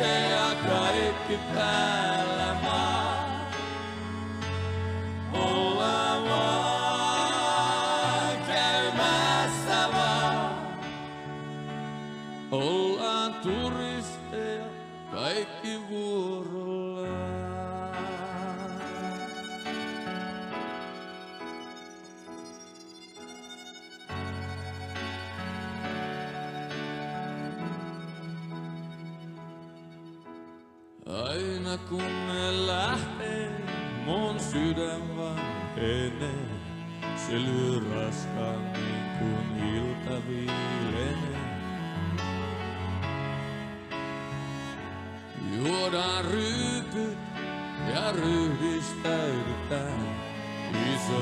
ja kaikki päällä maa. Ollaan vaan käymässä vaan. Ollaan turisteja kaikki vuorollaan. Aina kun ne lähtee, mun sydän vanhenee. Se lyö raskaan niin kuin ilta viilenee. Juodaan ryypyt ja ryhdistäydytään. Iso